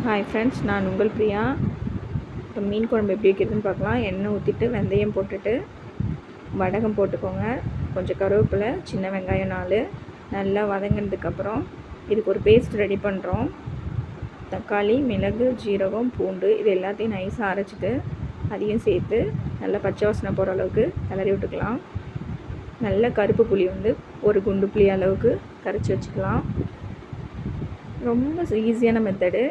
Hi friends, நான் உங்கள் பிரியா. இப்போ மீன் குழம்பு எப்படி வைக்கிறதுன்னு பார்க்கலாம். எண்ணெய் ஊற்றிட்டு வெந்தயம் போட்டுட்டு வடகம் போட்டுக்கோங்க. கொஞ்சம் கருவேப்பிலை, சின்ன வெங்காயம் 4 நல்லா வதங்கினதுக்கப்புறம் இதுக்கு ஒரு பேஸ்ட் ரெடி பண்ணுறோம். தக்காளி, மிளகு, ஜீரகம், பூண்டு இது எல்லாத்தையும் நைஸாக அரைச்சிட்டு அதையும் சேர்த்து நல்லா பச்சை வாசனை போகிற அளவுக்கு கிளறி விட்டுக்கலாம். நல்ல கருப்பு புளி ஒரு குண்டு புளி அளவுக்கு கரைச்சி வச்சுக்கலாம். ரொம்ப ஈஸியான மெத்தடு.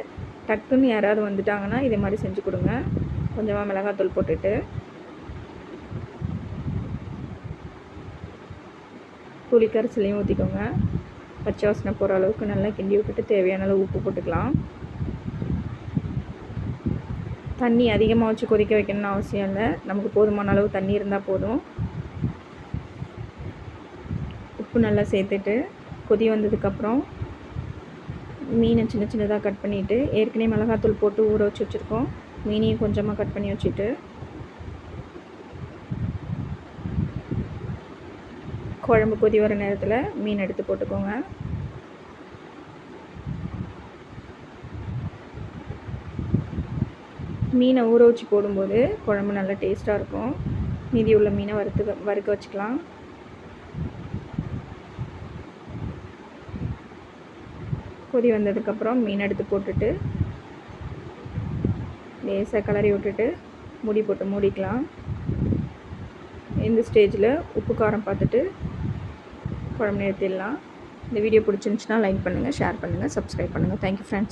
டக்குன்னு யாராவது வந்துட்டாங்கன்னா இதே மாதிரி செஞ்சு கொடுங்க. கொஞ்சமாக மிளகாத்தூள் போட்டுட்டு புளி கரைசலையும் ஊற்றிக்கோங்க. பச்சை வாசனை போகிற அளவுக்கு நல்லா கிண்டி விட்டுட்டு தேவையான அளவு உப்பு போட்டுக்கலாம். தண்ணி அதிகமாக வச்சு கொதிக்க வைக்கணும்னு அவசியம் இல்லை. நமக்கு போதுமான அளவு தண்ணி இருந்தால் போதும். உப்பு நல்லா சேர்த்துட்டு கொதி வந்ததுக்கப்புறம் மீனை சின்ன சின்னதாக கட் பண்ணிவிட்டு ஏற்கனவே மிளகாத்தூள் போட்டு ஊற வச்சு வச்சுருக்கோம். மீனையும் கொஞ்சமாக கட் பண்ணி வச்சுட்டு குழம்பு கொதி வர நேரத்தில் மீன் எடுத்து போட்டுக்கோங்க. மீனை ஊற வச்சு போடும்போது குழம்பு நல்லா டேஸ்ட்டாக இருக்கும். மீதி உள்ள மீனை வறுக்க வச்சுக்கலாம். கொதி வந்ததுக்கப்புறம் மீன் எடுத்து போட்டுட்டு லேசாக கிளறி விட்டுட்டு மூடி போட்டு மூடிக்கலாம். இந்த ஸ்டேஜில் உப்பு காரம் பார்த்துட்டு குழம்பு நிறுத்திடலாம். இந்த வீடியோ பிடிச்சிருந்துச்சுன்னா லைக் பண்ணுங்கள், ஷேர் பண்ணுங்கள், சப்ஸ்கிரைப் பண்ணுங்கள். Thank you friends.